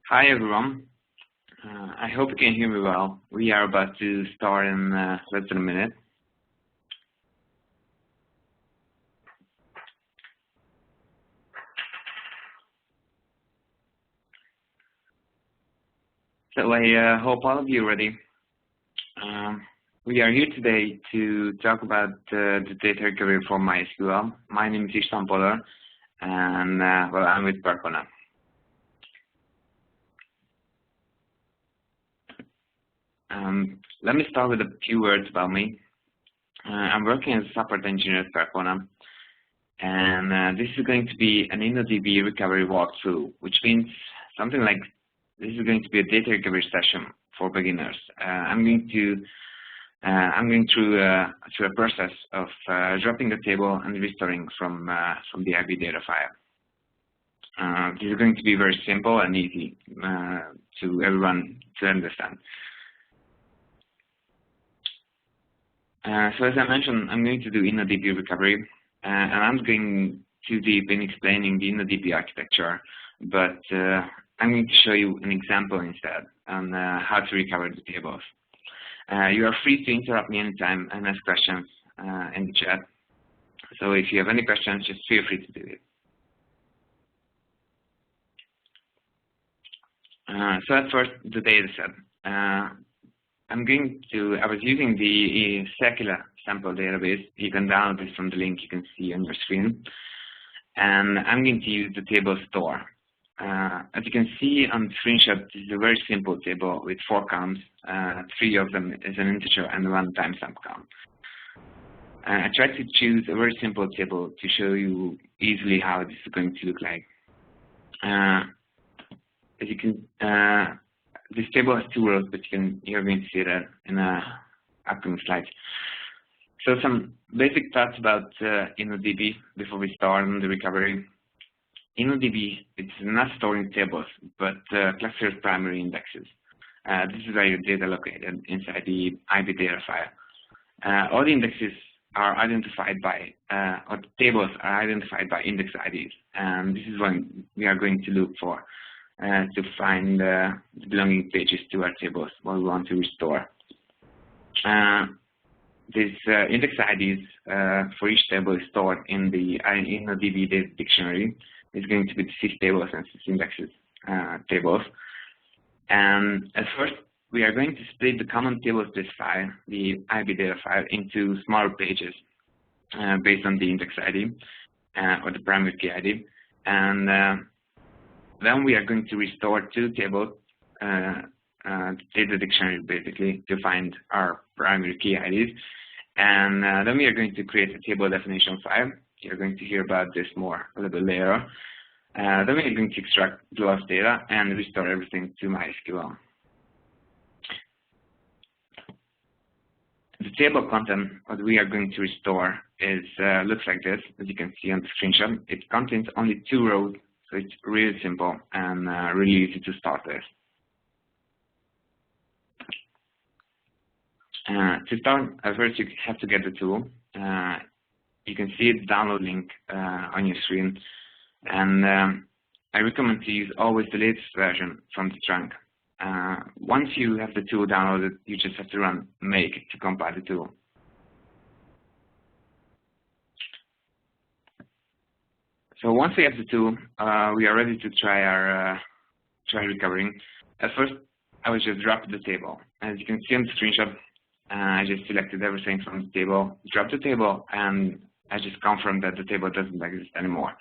Hi everyone. I hope you can hear me well. We are about to start in less than a minute. So I hope all of you are ready. We are here today to talk about the data recovery for MySQL. My name is Stéphane, and well, I'm with Percona. Let me start with a few words about me. I'm working as a support engineer at Percona, and this is going to be an InnoDB recovery walkthrough, which means something like this is going to be a data recovery session for beginners. I'm going through a process of dropping the table and restoring from the IB data file. This is going to be very simple and easy to everyone to understand. So as I mentioned, I'm going to do InnoDB recovery, and I'm going too deep in explaining the InnoDB architecture, but I'm going to show you an example instead on how to recover the tables. You are free to interrupt me anytime and ask questions in the chat. So if you have any questions, just feel free to do it. So at first, the data set. I was using the secular sample database. You can download this from the link you can see on your screen. And I'm going to use the table store. As you can see on the screenshot, this is a very simple table with 4 counts. 3 of them is an integer and 1 timestamp count. I tried to choose a very simple table to show you easily how this is going to look like. As you can, this table has 2 rows, but you're going to see that in upcoming slides. So some basic thoughts about InnoDB before we start on the recovery. InnoDB, it's not storing tables, but clusters primary indexes. This is where your data located inside the IB data file. All the indexes are identified by, or the tables are identified by index IDs, and this is what we are going to look for to find the belonging pages to our tables, what we want to restore. These index IDs for each table is stored in the InnoDB data dictionary. It's going to be the sys tables and sys indexes tables. And at first, we are going to split the common tables list file, the IB data file, into smaller pages based on the index ID or the primary key ID. And then we are going to restore 2 tables, data dictionary basically, to find our primary key IDs. And then we are going to create a table definition file. You're going to hear about this more a little bit later. Then we are going to extract the lost data and restore everything to MySQL. The table content that we are going to restore is looks like this, as you can see on the screenshot. It contains only 2 rows, so it's really simple and really easy to start with. To start, first you have to get the tool. You can see the download link on your screen, and I recommend to use always the latest version from the trunk. Once you have the tool downloaded, you just have to run make to compile the tool. So once we have the tool, we are ready to try recovering. At first, I was just dropping the table. As you can see on the screenshot, I just selected everything from the table, dropped the table, and I just confirmed that the table doesn't exist anymore.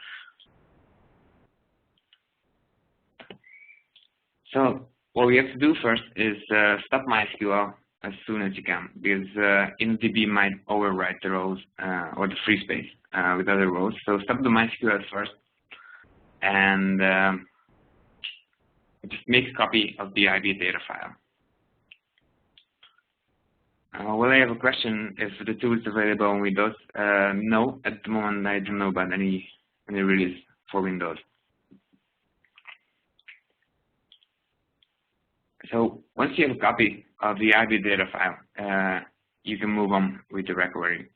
So what we have to do first is stop MySQL as soon as you can, because InnoDB might overwrite the rows or the free space with other rows. So stop the MySQL first, and just make a copy of the IB data file. Well, I have a question if the tool is available on Windows. No, at the moment I don't know about any release for Windows. So once you have a copy of the IB data file, you can move on with the recovery.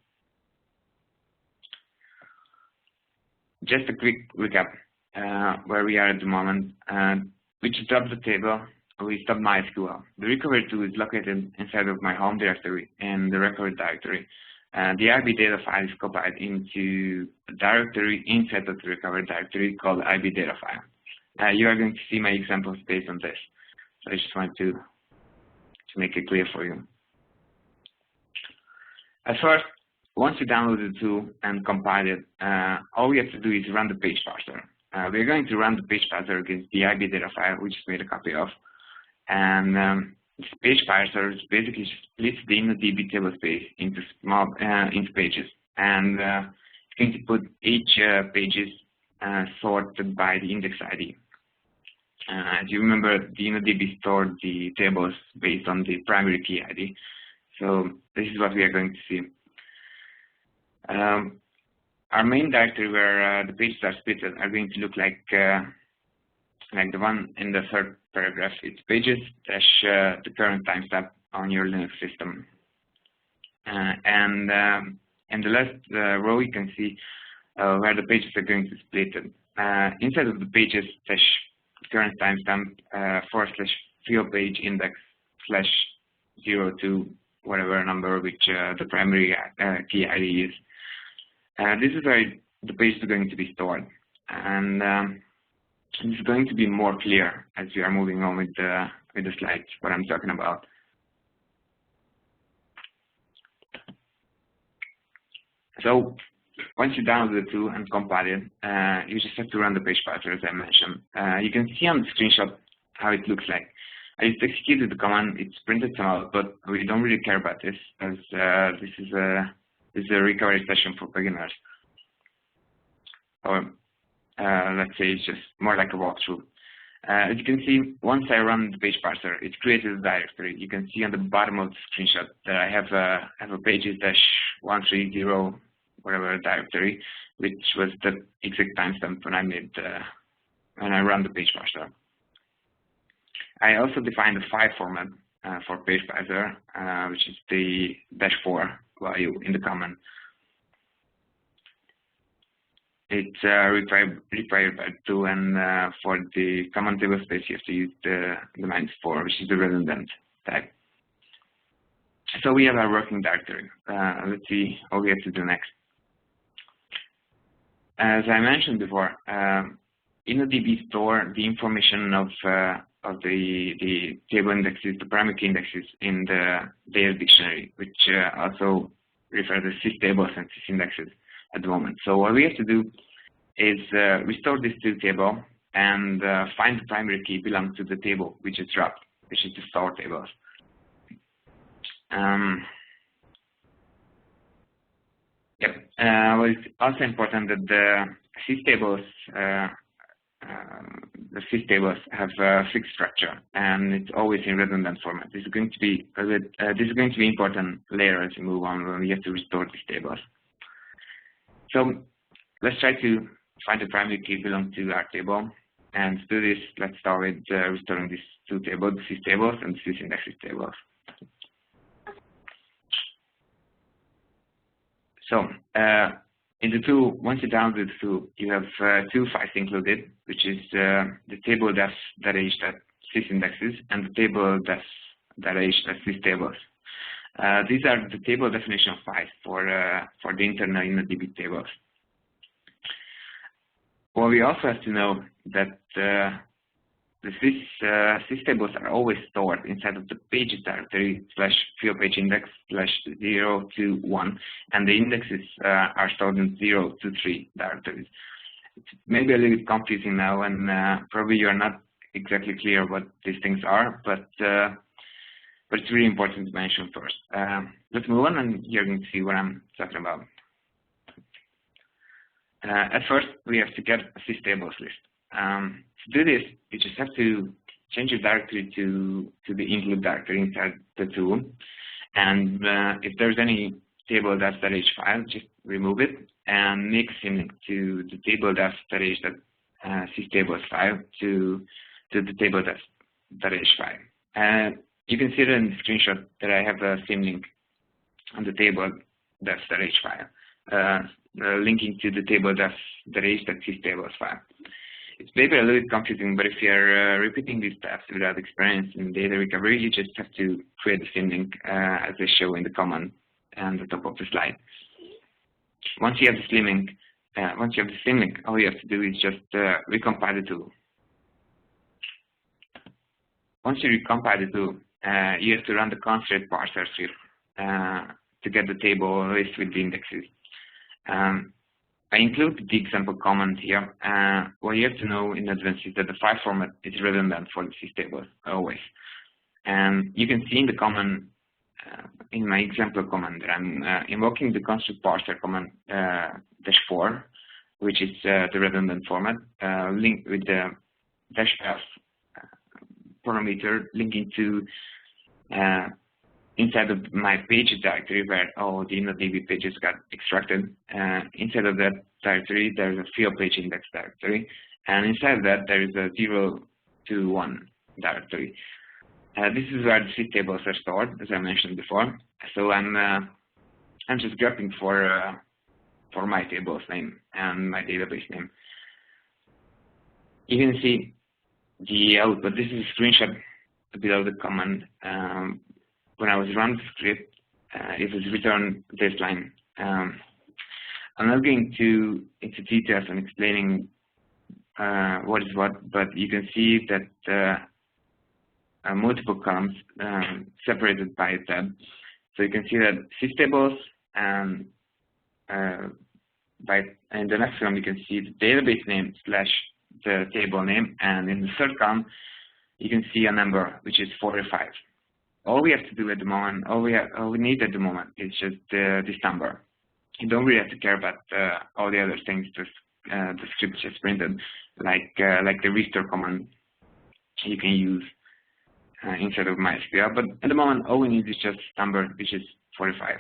Just a quick recap where we are at the moment. which drops the table, we stop MySQL. The recovery tool is located inside of my home directory and the recovery directory. The IB data file is copied into a directory inside of the recovery directory called IB data file. You are going to see my examples based on this. So I just want to make it clear for you. At first, once you download the tool and compile it, all we have to do is run the page parser. We're going to run the page parser against the IB data file, which is made a copy of. And this page parser basically splits the InnoDB table space into into pages. And it's going to put each pages sorted by the index ID. As you remember, the InnoDB stored the tables based on the primary key ID. So this is what we are going to see. Our main directory where the pages are split are going to look like the one in the third paragraph. It's pages dash the current timestamp on your Linux system. And in the last row, you can see where the pages are going to split. Inside of the pages dash current timestamp /field page index /0 to whatever number which the primary key ID is. This is where the pages are going to be stored, and it's going to be more clear as we are moving on with the slides, what I'm talking about. So once you download the tool and compile it, you just have to run the page parser, as I mentioned. You can see on the screenshot how it looks like. I just executed the command, it's printed some out, but we don't really care about this, as this is a recovery session for beginners. Or let's say it's just more like a walkthrough. As you can see, once I run the page parser, it's created a directory. You can see on the bottom of the screenshot that I have a pages -130 whatever directory, which was the exact timestamp when I run the page parser. I also defined a file format for page parser, which is the -4 value in the command. It's required by 2, and for the command table space, you have to use the -4, which is the redundant type. So we have our working directory. Let's see what we have to do next. As I mentioned before, InnoDB store the information of the table indexes, the primary key indexes in the data dictionary, which also refer to systables and sysindexes at the moment. So what we have to do is restore this to the table and find the primary key belongs to the table which is dropped, which is the store tables. Well, it's also important that the systables have a fixed structure, and it's always in redundant format. This is going to be important later as we move on when we have to restore these tables. So let's try to find the primary key belong to our table, and to do this, let's start with restoring these two tables, the systables and the sysindexes tables. So in the tool, once you download the tool, you have two files included, which is the table def.sysindexes and the table def.systables. These are the table definition files for the internal InnoDB tables. Well, we also have to know that the systables are always stored inside of the pages directory /field page index /0 to 1, and the indexes are stored in 0 to 3 directories. It's maybe a little bit confusing now, and probably you're not exactly clear what these things are, but it's really important to mention first. Let's move on, and you're going to see what I'm talking about. At first, we have to get a systables list. To do this, you just have to change your directory to the include directory inside the tool. And if there's any table def.h file, just remove it and make a symlink to the table def.systables file to the table def.h file. You can see that in the screenshot that I have a symlink on the table def.h file, linking to the table def.h.systables file. It's maybe a little bit confusing, but if you're repeating these steps without experience in data recovery, you just have to create the symlink as they show in the command on the top of the slide. Once you have the symlink, all you have to do is just recompile the tool. Once you recompile the tool, you have to run the constraint parser script to get the table list with the indexes. I include the example command here. What you have to know in advance is that the file format is redundant for the systables always. And you can see in the command, in my example command, that I'm invoking the constraint parser command -4, which is the redundant format, linked with the -f parameter linking to inside of my pages directory where all the InnoDB pages got extracted. Inside of that directory, there's a field page index directory, and inside of that, there is a 0 to 1 directory. This is where the systables are stored, as I mentioned before. So I'm just grabbing for my table's name and my database name. You can see the output. This is a screenshot below the command. When I was running the script, it was returned this line. I'm not going into details on explaining what is what, but you can see that multiple columns separated by a tab. So you can see that systables, and in the next column you can see the database name / the table name, and in the third column you can see a number which is 45. All we have to do at the moment, all we need at the moment is just this number. You don't really have to care about all the other things the script just printed, like the restore command you can use instead of MySQL. But at the moment, all we need is just number, which is 45.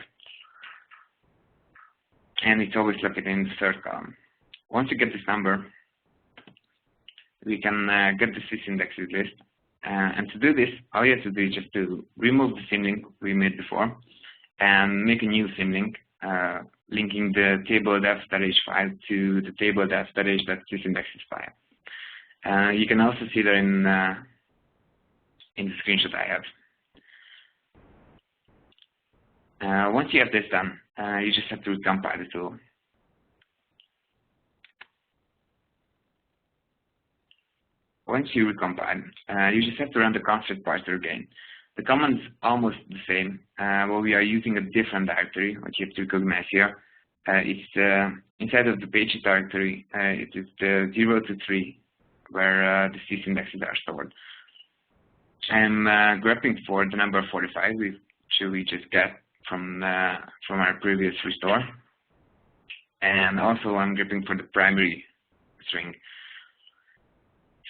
And it's always located in the third column. Once you get this number, we can get the sysindexes list. And to do this, all you have to do is just to remove the symlink we made before and make a new symlink linking the table.h file to the table.h.sysindexes file. You can also see that in the screenshot I have. Once you have this done, you just have to recompile the tool. Once you recompile, you just have to run the constraint parser again. The command is almost the same, but we are using a different directory, which you have to recognize here. It's inside of the pages directory, it is the 0 to 3, where the sysindexes are stored. I'm grabbing for the number 45, which we just get from our previous restore. And also I'm grabbing for the primary string.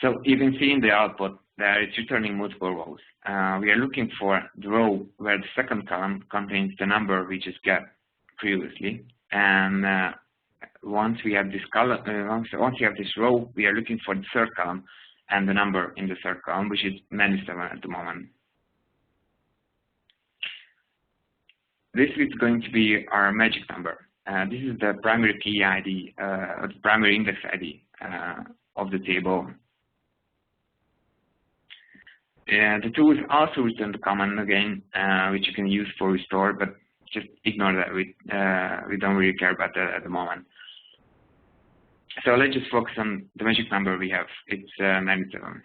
So you can see in the output that it's returning multiple rows. We are looking for the row where the second column contains the number we just got previously. And once we have this column, once you have this row, we are looking for the third column and the number in the third column, which is 97 at the moment. This is going to be our magic number. This is the primary key ID, the primary index ID of the table. The tool is also return the command again, which you can use for restore, but just ignore that. We don't really care about that at the moment. So let's just focus on the magic number we have. It's 97.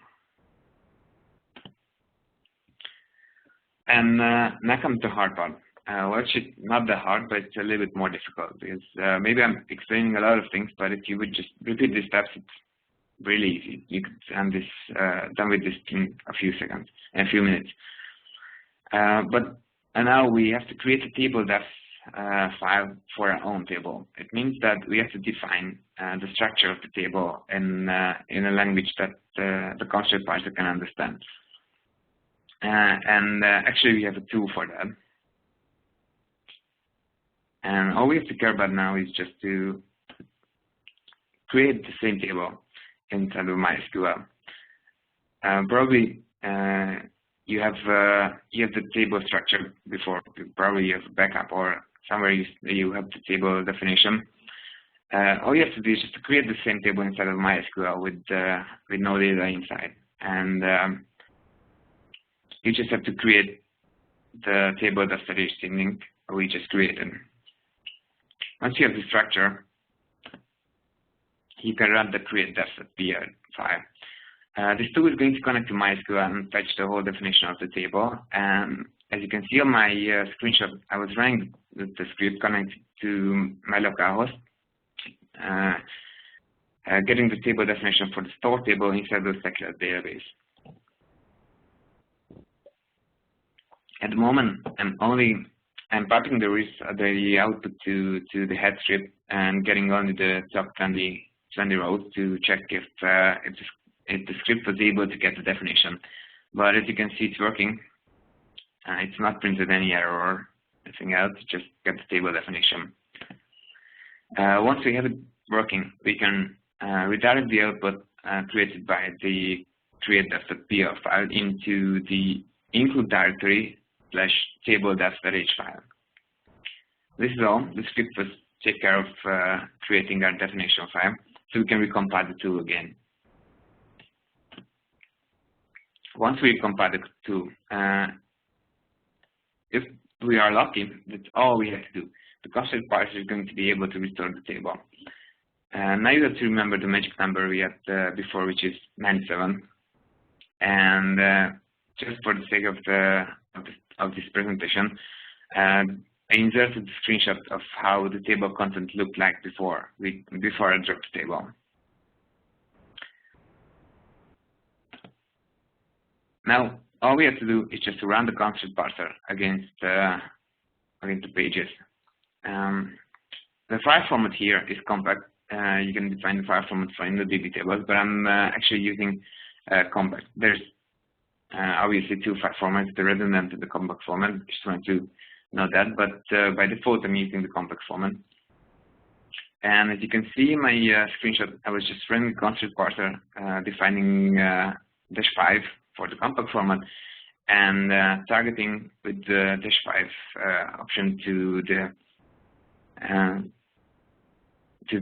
And now comes the hard part. Well, it's not that hard, but it's a little bit more difficult because maybe I'm explaining a lot of things, but if you would just repeat these steps, it's really easy. You could end this done with this in a few seconds, in a few minutes. But now we have to create a table.def file for our own table. It means that we have to define the structure of the table in a language that the constraint parser can understand. Actually, we have a tool for that. And all we have to care about now is just to create the same table inside of MySQL. Probably you have the table structure before. Probably you have a backup or somewhere you have the table definition. all you have to do is just to create the same table inside of MySQL with no data inside, and you just have to create the table that's the link we just created. Once you have the structure, you can run the create.py file. This tool is going to connect to MySQL and fetch the whole definition of the table. And as you can see on my screenshot, I was running the script connected to my localhost, getting the table definition for the store table inside the secular database. At the moment, I'm piping the output to the head script and getting only the top 20 rows to check if the script was able to get the definition. But as you can see, it's working. It's not printed any error or anything else, just get the table definition. Once we have it working, we can redirect the output created by the create.py file into the include directory /table.h file. This is all. The script will take care of creating our definition file, so we can recompile the tool again. Once we recompile the tool, if we are lucky, that's all we have to do. The constant parser is going to be able to restore the table. Now you have to remember the magic number we had before, which is 97. And just for the sake of this presentation, I inserted the screenshot of how the table content looked like before I dropped the table. Now, all we have to do is just to run the constant parser against the pages. The file format here is compact. You can define the file format for InnoDB tables, but I'm actually using compact. There's obviously two file formats, the redundant and the compact format. Just want to know that, but by default I'm using the compact format. And as you can see in my screenshot, I was just running the constant parser, defining -5 for the compact format, and targeting with the -5 option to the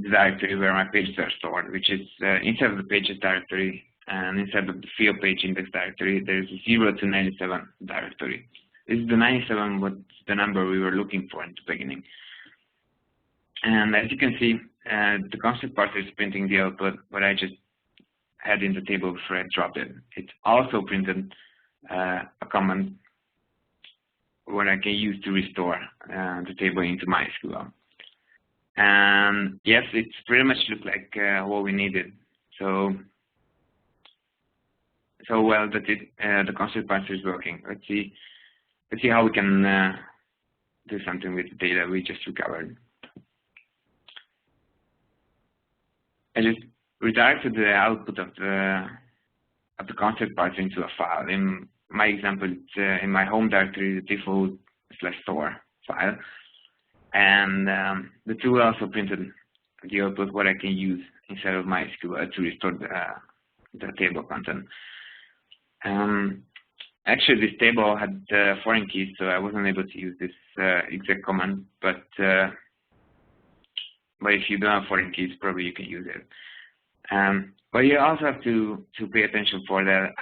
directory where my pages are stored, which is inside of the pages directory and inside of the field page index directory, there's a 0 to 97 directory. This is the 97 was the number we were looking for in the beginning. And as you can see, the constant parser is printing the output, what I just had in the table before I dropped it. It also printed a command what I can use to restore the table into MySQL. And yes, it's pretty much looked like what we needed. So well that the constant parser is working. Let's see how we can do something with the data we just recovered. I just redirected the output of the constant parser into a file. In my example, it's in my home directory, the default /store file, and the tool also printed the output what I can use inside of MySQL to restore the table content. Actually, this table had foreign keys, so I wasn't able to use this exact command. But if you don't have foreign keys, probably you can use it. But you also have to pay attention for that.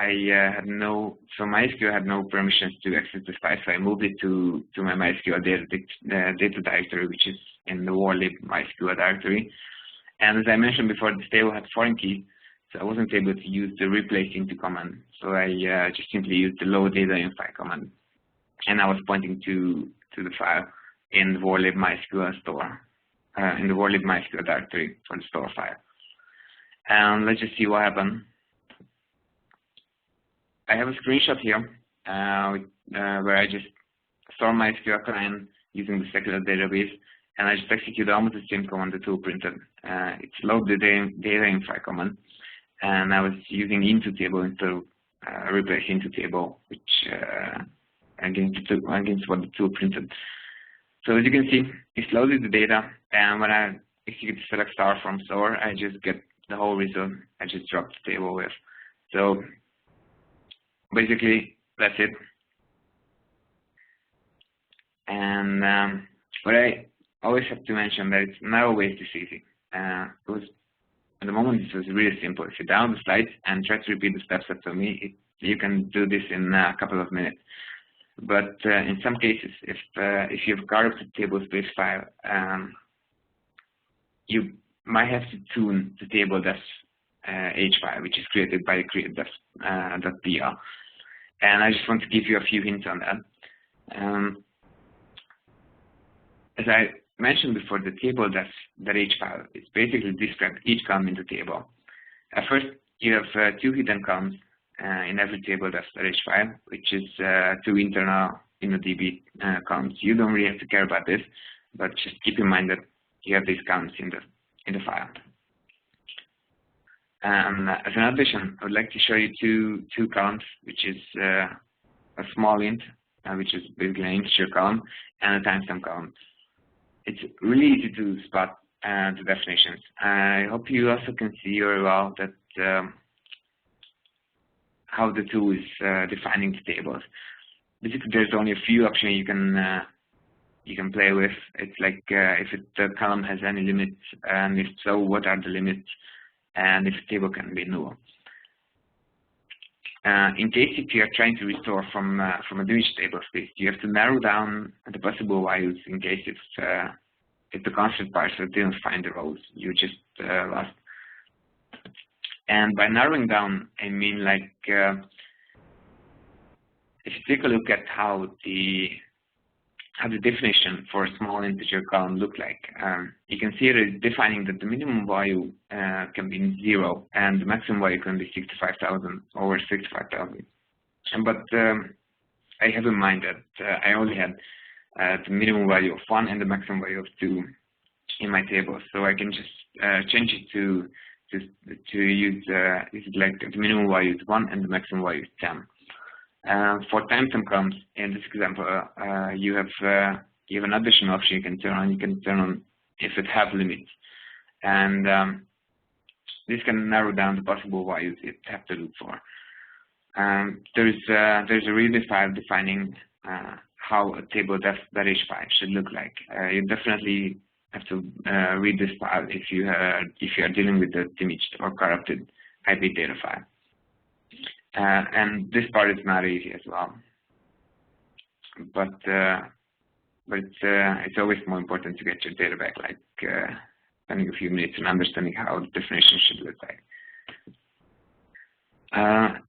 So MySQL had no permissions to access the file, so I moved it to my MySQL data directory, which is in the warlib MySQL directory. And as I mentioned before, this table had foreign keys, so I wasn't able to use the replace into command. So I just simply used the load data in file command, and I was pointing to the file in the warlib MySQL store, in the warlib MySQL directory for the store file. And let's just see what happened. I have a screenshot here where I just store MySQL client using the secular database, and I just execute almost the same command the tool printed. It's load the data in file command, and I was using into table instead of replace into table, which against what the tool printed. So as you can see, it's loaded the data, and when I execute select star from store, I just get the whole result I just dropped the table with. So basically, that's it. And but I always have to mention that it's not always this easy. it was, at the moment, this was really simple. If you download the slides and try to repeat the steps after me, you can do this in a couple of minutes. But in some cases, if you've corrupted table space file, you might have to tune the table.h file, which is created by the create.pl. And I just want to give you a few hints on that. As I mentioned before, the table.h file is basically describes each column in the table. At first, you have 2 hidden columns in every table.h file, which is 2 internal InnoDB columns. You don't really have to care about this, but just keep in mind that you have these columns in the file. As an addition, I would like to show you two columns, which is a small int, which is basically an integer column, and a timestamp column. It's really easy to spot the definitions. I hope you also can see very well that how the tool is defining the tables. Basically, there's only a few options you can play with. It's like if the column has any limits, and if so, what are the limits, and if the table can be null. In case if you are trying to restore from a diminished table space, you have to narrow down the possible values in case if the constant parser didn't find the rows you just lost. And by narrowing down, I mean like if you take a look at how the definition for a small integer column look like, you can see it is defining that the minimum value can be 0 and the maximum value can be 65,000 over 65,000. But I have in mind that I only had the minimum value of 1 and the maximum value of 2 in my table, so I can just change it to use like the minimum value is 1 and the maximum value is 10. For timestamp columns, in this example, you have an additional option you can turn on. You can turn on if it have limits, and this can narrow down the possible values it have to look for. There's a read file defining how a table.h file should look like. You definitely have to read this file if you are dealing with a damaged or corrupted IP data file. And this part is not easy as well, but it's always more important to get your data back, like spending a few minutes and understanding how the definition should look like.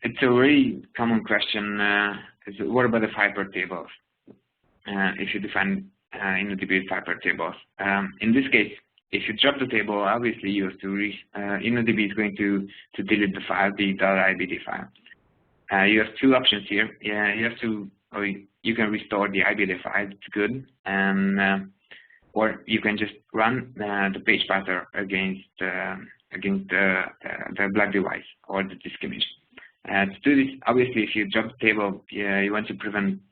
It's a very common question, is what about the fiber tables? If you define InnoDB fiber tables. In this case, if you drop the table, obviously you have to InnoDB is going to delete the file, the .ibd file. You have two options here. You have to, or you can restore the IBD file to good, and or you can just run the page parser against the black device or the disk image. To do this, obviously, if you drop the table, you want to prevent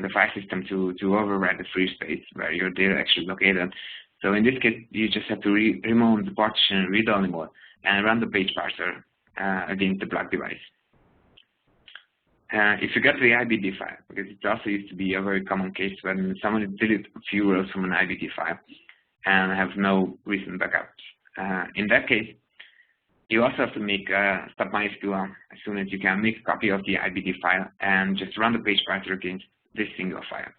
the file system to override the free space where your data actually located. So in this case, you just have to remove the partition read-only mode and run the page parser against the black device. If you get the IBD file, because it also used to be a very common case when someone deleted a few rows from an IBD file and have no recent backups. In that case, you also have to make stop MySQL as soon as you can, make a copy of the IBD file and just run the page parser against this single file.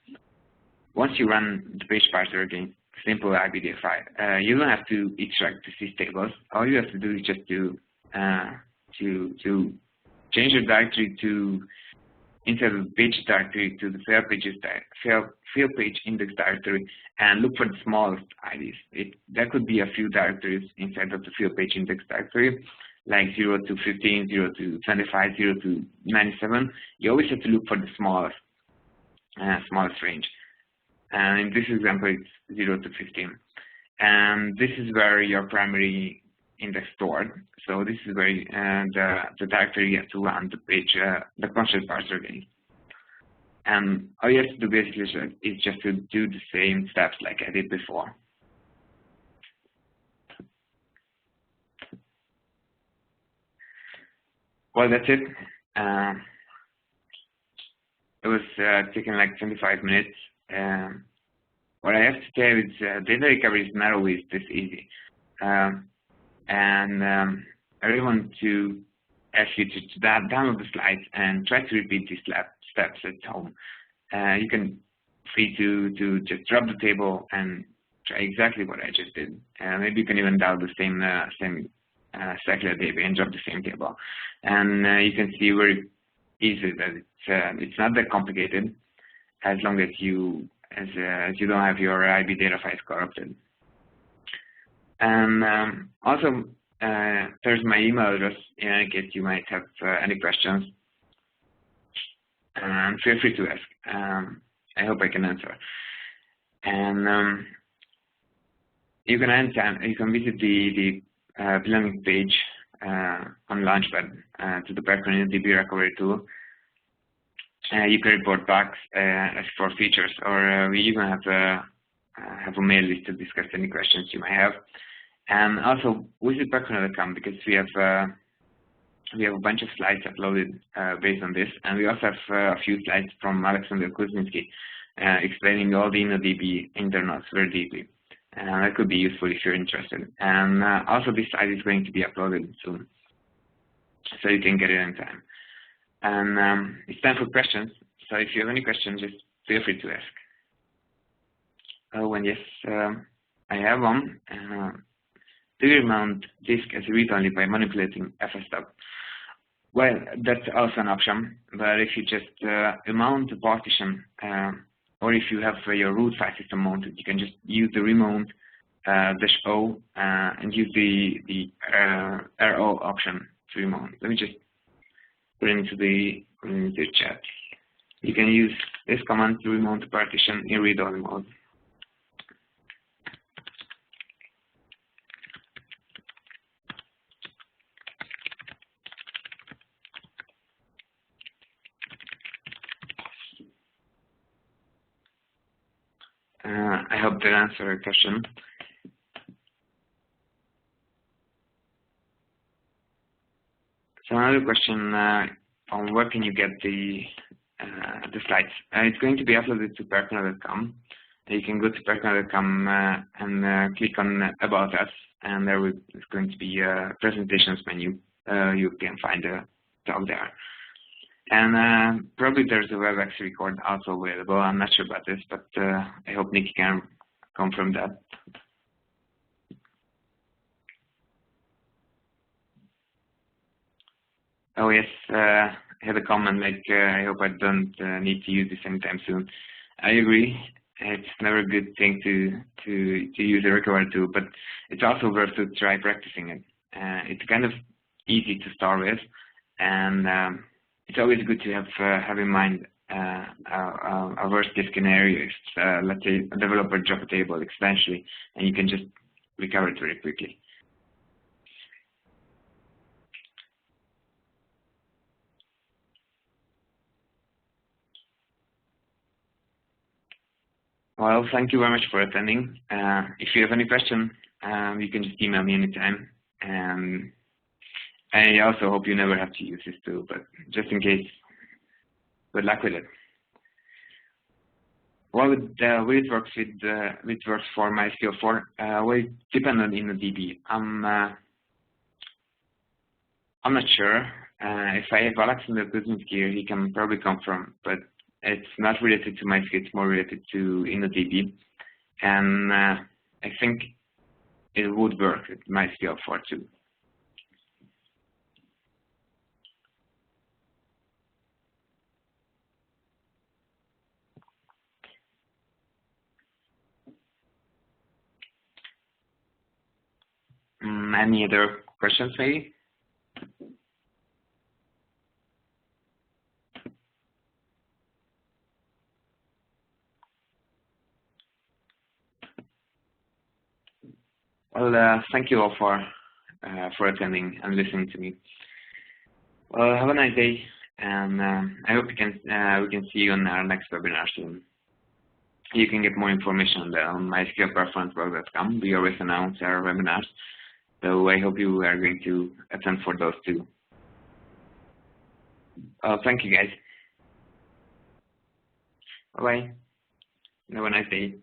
Once you run the page parser against the simple IBD file, you don't have to extract the sys tables. All you have to do is just to change your directory to, instead of the page directory, to the failed page index directory, and look for the smallest IDs. There could be a few directories inside of the field page index directory, like 0 to 15, 0 to 25, 0 to 97. You always have to look for the smallest range. And in this example, it's 0 to 15. And this is where your primary index stored. So this is where the directory you have to run the page, the constant parser against. And all you have to do basically is just to do the same steps like I did before. Well, that's it. It was taking like 25 minutes. What I have to tell you is data recovery is not always this easy. I really want to ask you to download the slides and try to repeat these steps at home. You can free to just drop the table and try exactly what I just did. Maybe you can even download the same circular table and drop the same table. And you can see very easily that it's not that complicated, as long as you don't have your IB data files corrupted. And also, there's my email address in any case you might have any questions. And feel free to ask. I hope I can answer. And you can visit the belonging page on Launchpad to the Percona InnoDB recovery tool. You can report bugs for features, or we even have a mail list to discuss any questions you might have. And also visit Percona.com, because we have a bunch of slides uploaded based on this, and we also have a few slides from Alexander Kuzminski explaining all the InnoDB internals very deeply. That could be useful if you're interested. And also this slide is going to be uploaded soon, so you can get it in time. And it's time for questions. So if you have any questions, just feel free to ask. Oh, and yes, I have one. Do you mount disk as read-only by manipulating fstop? Well, that's also an option. But if you just mount the partition, or if you have your root file system mounted, you can just use the remount -O and use the RO option to remount. Let me just put it into the chat. You can use this command to remount the partition in read-only mode. I hope that answered your question. So another question on where can you get the slides? It's going to be uploaded to Percona.com. You can go to Percona.com and click on About Us, and there is going to be a presentations menu. You can find the talk there. And probably there's a WebEx record also available. I'm not sure about this, but I hope Nikki can confirm that. Oh yes, I had a comment like, I hope I don't need to use this anytime soon. I agree. It's never a good thing to use a recovery tool, but it's also worth to try practicing it. It's kind of easy to start with, and it's always good to have in mind a worst case scenario. If, let's say, a developer drop a table accidentally, and you can just recover it very quickly. Well, thank you very much for attending. If you have any question, you can just email me anytime. And I also hope you never have to use this tool, but just in case, good luck with it. Well, it works for MySQL 4. Well, it depends on InnoDB. I'm not sure. If I have Alexander Kuzminski here, he can probably confirm, but it's not related to MySQL. It's more related to InnoDB, and I think it would work with MySQL 4 too. Any other questions, maybe? Well, thank you all for attending and listening to me. Well, have a nice day, and I hope we can see you on our next webinar soon. You can get more information on MySQLPerformanceWorld.com. We always announce our webinars, so I hope you are going to attend for those too. Thank you, guys. Bye-bye. Have a nice day.